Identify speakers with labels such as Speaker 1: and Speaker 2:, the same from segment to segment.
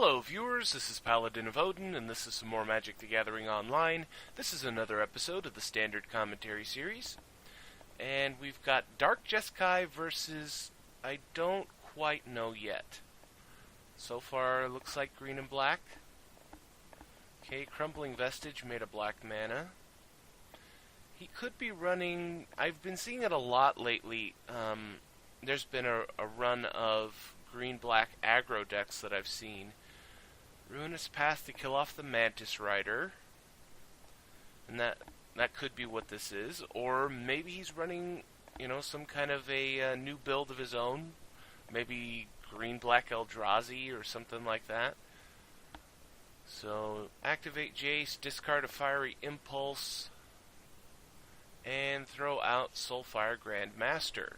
Speaker 1: Hello viewers, this is Paladin of Odin, and this is some more Magic the Gathering Online. This is another episode of the Standard Commentary Series. And we've got Dark Jeskai versus... I don't quite know yet. So far, it looks like green and black. Okay, Crumbling Vestige made a black mana. He could be running... I've been seeing it a lot lately. There's been a run of green-black aggro decks that I've seen. Ruinous Path to kill off the Mantis Rider. And that could be what this is. Or maybe he's running, some kind of a new build of his own. Maybe green-black Eldrazi or something like that. So, activate Jace, discard a Fiery Impulse, and throw out Soulfire Grandmaster.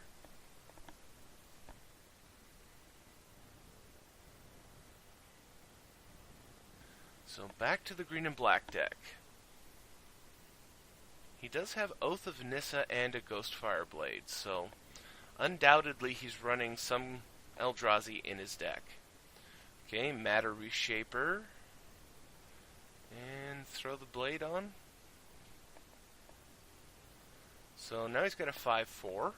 Speaker 1: So back to the green and black deck. He does have Oath of Nissa and a Ghostfire Blade, so undoubtedly he's running some Eldrazi in his deck. Okay, Matter Reshaper. And throw the blade on. So now he's got a 5/4.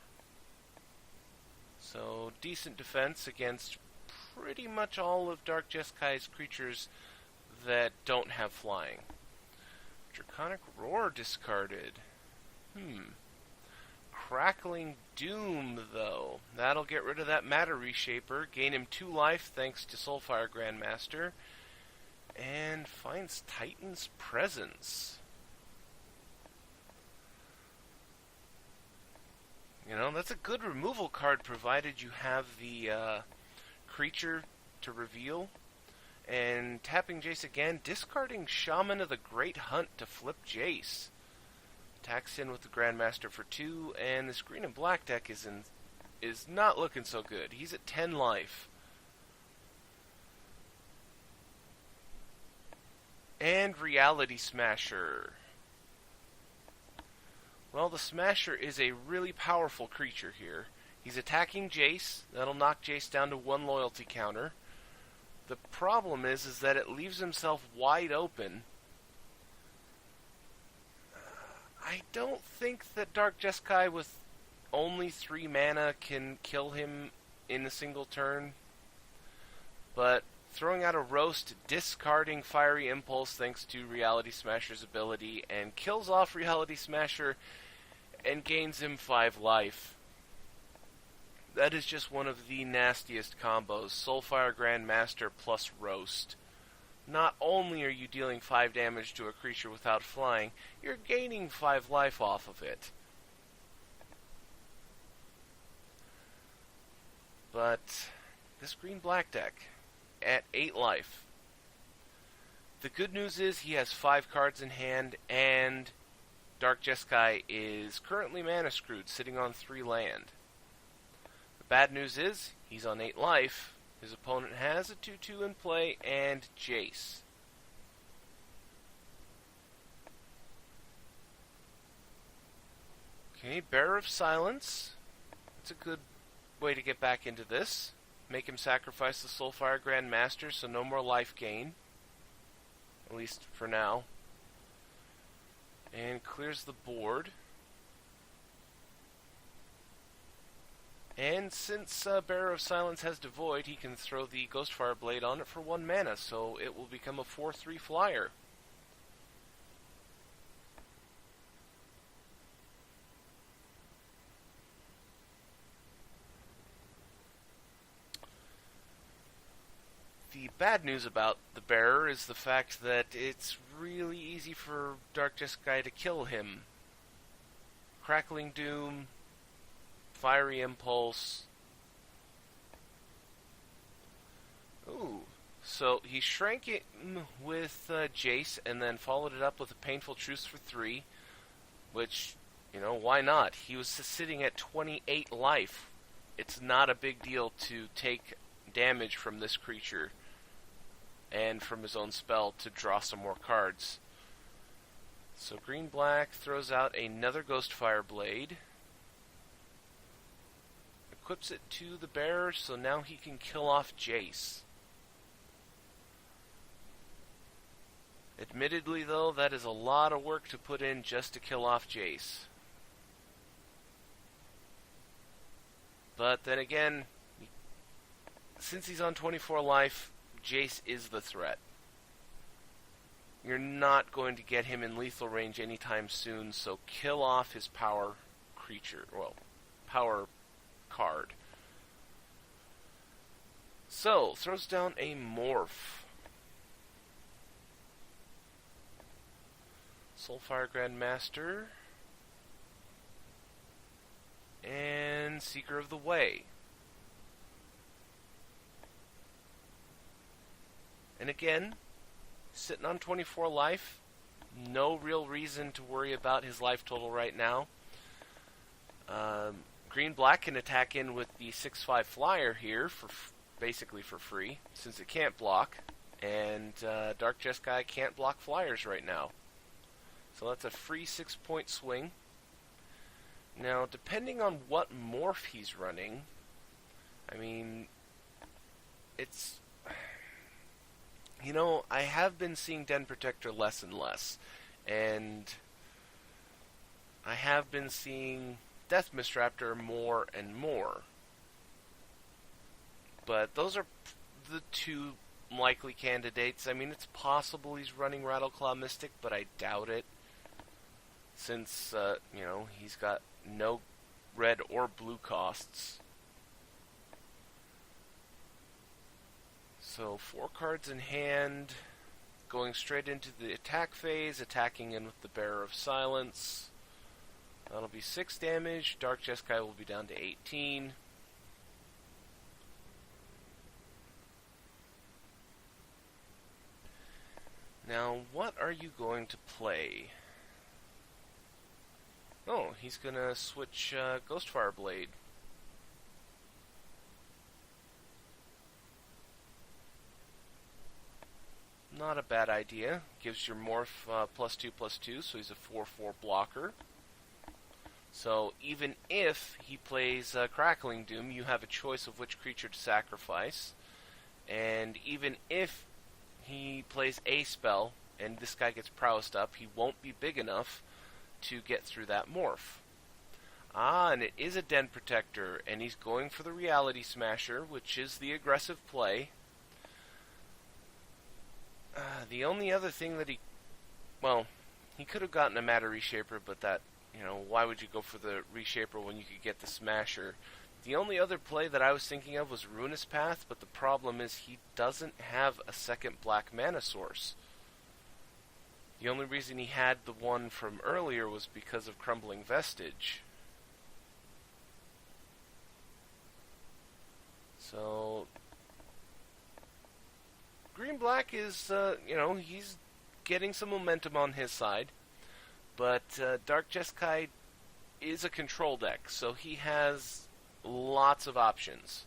Speaker 1: So decent defense against pretty much all of Dark Jeskai's creatures that don't have flying. Draconic Roar discarded. Crackling Doom, though. That'll get rid of that Matter Reshaper, gain him 2 life thanks to Soulfire Grandmaster, and finds Titan's Presence. That's a good removal card provided you have the creature to reveal. And tapping Jace again, discarding Shaman of the Great Hunt to flip Jace. Attacks in with the Grandmaster for 2, and this green and black deck is not looking so good. He's at 10 life. And Reality Smasher. Well, the Smasher is a really powerful creature here. He's attacking Jace. That'll knock Jace down to 1 loyalty counter. The problem is that it leaves himself wide open. I don't think that Dark Jeskai with only 3 mana can kill him in a single turn. But throwing out a Roast, discarding Fiery Impulse thanks to Reality Smasher's ability, and kills off Reality Smasher and gains him 5 life. That is just one of the nastiest combos. Soulfire Grandmaster plus Roast. Not only are you dealing 5 damage to a creature without flying, you're gaining 5 life off of it. But this green-black deck, at 8 life. The good news is he has 5 cards in hand, and Dark Jeskai is currently mana screwed, sitting on 3 land. Bad news is, he's on 8 life. His opponent has a 2/2 in play and Jace. Okay, Bearer of Silence. That's a good way to get back into this. Make him sacrifice the Soulfire Grandmaster, so no more life gain. At least for now. And clears the board. And since Bearer of Silence has Devoid, he can throw the Ghostfire Blade on it for 1 mana, so it will become a 4/3 flyer. The bad news about the Bearer is the fact that it's really easy for Dark Jeskai to kill him. Crackling Doom, Fiery Impulse. Ooh. So he shrank it with Jace and then followed it up with a Painful Truce for 3. Which, why not? He was sitting at 28 life. It's not a big deal to take damage from this creature and from his own spell to draw some more cards. So green-black throws out another Ghostfire Blade. Equips it to the Bearer, so now he can kill off Jace. Admittedly, though, that is a lot of work to put in just to kill off Jace. But then again, since he's on 24 life, Jace is the threat. You're not going to get him in lethal range anytime soon, so kill off his power creature, well, power card. So, throws down a Morph. Soulfire Grandmaster. And Seeker of the Way. And again, sitting on 24 life, no real reason to worry about his life total right now. Green-black can attack in with the 6/5 flyer here, basically for free, since it can't block, and Dark Jeskai can't block flyers right now. So that's a free 6-point swing. Now, depending on what morph he's running, I mean, it's... You know, I have been seeing Den Protector less and less, and I have been seeing Death Mistraptor more and more. But those are the two likely candidates. I mean, it's possible he's running Rattleclaw Mystic, but I doubt it, since, you know, he's got no red or blue costs. So 4 cards in hand, going straight into the attack phase, attacking in with the Bearer of Silence. That'll be 6 damage. Dark Jeskai will be down to 18. Now, what are you going to play? Oh, he's gonna switch Ghostfire Blade. Not a bad idea. Gives your Morph +2/+2, so he's a 4/4 blocker. So even if he plays Crackling Doom, you have a choice of which creature to sacrifice. And even if he plays a spell, and this guy gets prowessed up, he won't be big enough to get through that Morph. Ah, and it is a Den Protector, and he's going for the Reality Smasher, which is the aggressive play. The only other thing that he could have gotten a Matter Reshaper, but that, you know, why would you go for the Reshaper when you could get the Smasher? The only other play that I was thinking of was Ruinous Path, but the problem is he doesn't have a second black mana source. The only reason he had the one from earlier was because of Crumbling Vestige. So Green-black is, you know, he's getting some momentum on his side, but Dark Jeskai is a control deck, so he has lots of options.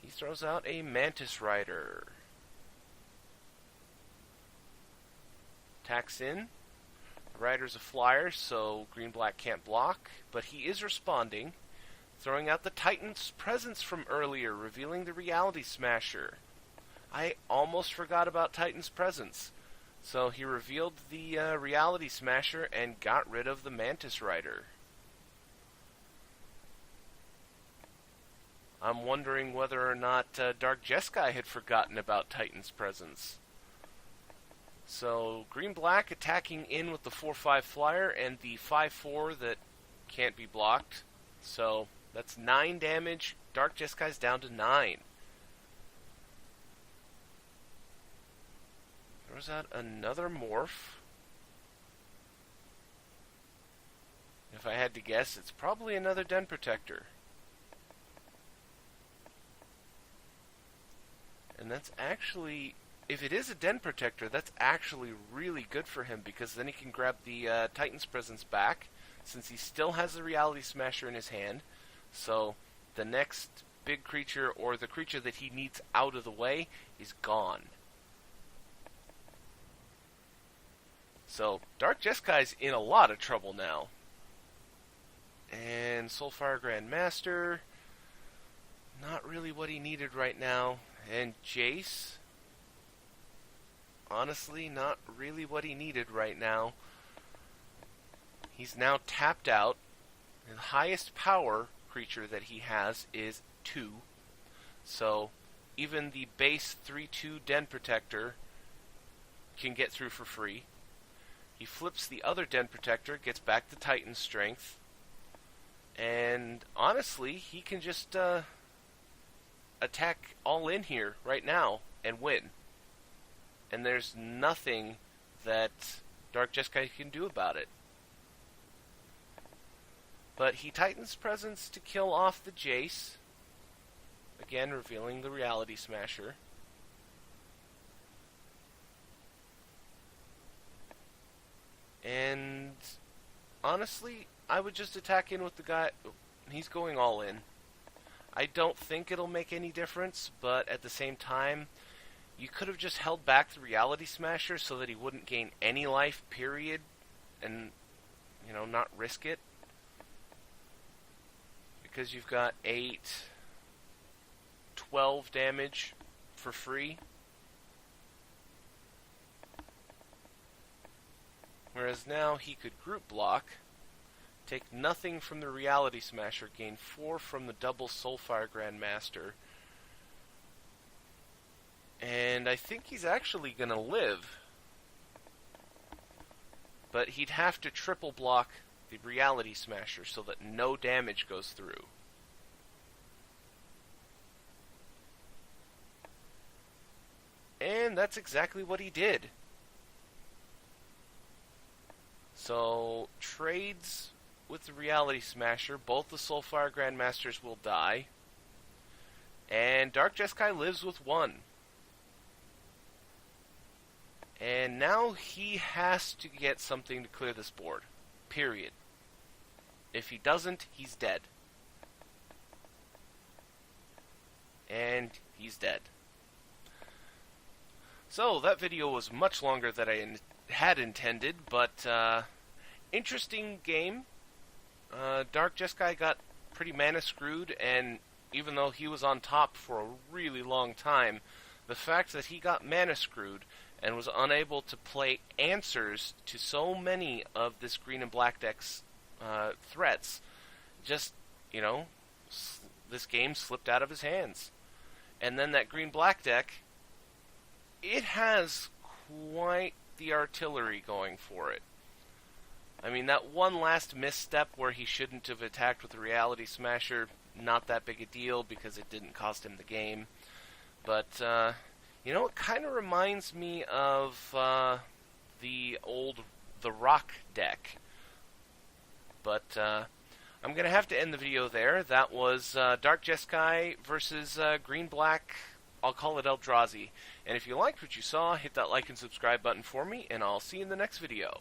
Speaker 1: He throws out a Mantis Rider. Attacks in. The Rider's a flyer, so Green-black can't block, but he is responding, throwing out the Titan's Presence from earlier, revealing the Reality Smasher. I almost forgot about Titan's Presence. So he revealed the Reality Smasher and got rid of the Mantis Rider. I'm wondering whether or not Dark Jeskai had forgotten about Titan's Presence. So Green-black attacking in with the 4/5 flyer and the 5/4 that can't be blocked. So that's 9 damage. Dark Jeskai's down to 9. Throws out another Morph. If I had to guess, it's probably another Den Protector. And that's actually, if it is a Den Protector, that's actually really good for him, because then he can grab the Titan's Presence back, since he still has the Reality Smasher in his hand. So the next big creature, or the creature that he needs out of the way, is gone. So Dark Jeskai's in a lot of trouble now. And Soulfire Grandmaster, not really what he needed right now. And Jace, honestly not really what he needed right now. He's now tapped out. The highest power creature that he has is 2. So even the base 3/2 Den Protector can get through for free. He flips the other Den Protector, gets back to Titan Strength, and honestly, he can just attack all in here right now and win. And there's nothing that Dark Jeskai can do about it. But he Titan's Presence to kill off the Jace, again revealing the Reality Smasher. And honestly, I would just attack in with the guy. He's going all in. I don't think it'll make any difference, but at the same time, you could have just held back the Reality Smasher so that he wouldn't gain any life, period, and, not risk it. Because you've got 8, 12 damage for free. Whereas now he could group block, take nothing from the Reality Smasher, gain 4 from the double Soulfire Grandmaster, and I think he's actually going to live. But he'd have to triple block the Reality Smasher so that no damage goes through. And that's exactly what he did. So, trades with the Reality Smasher, both the Soulfire Grandmasters will die, and Dark Jeskai lives with 1. And now he has to get something to clear this board. Period. If he doesn't, he's dead. And he's dead. So, that video was much longer than I had intended, but interesting game. Dark Jeskai got pretty mana screwed, and even though he was on top for a really long time, the fact that he got mana screwed and was unable to play answers to so many of this green and black deck's threats, just, this game slipped out of his hands. And then that green-black deck, it has quite the artillery going for it. I mean, that one last misstep where he shouldn't have attacked with the Reality Smasher, not that big a deal because it didn't cost him the game. But, it kind of reminds me of the Rock deck. But I'm going to have to end the video there. That was Dark Jeskai versus green-black, I'll call it Eldrazi. And if you liked what you saw, hit that like and subscribe button for me, and I'll see you in the next video.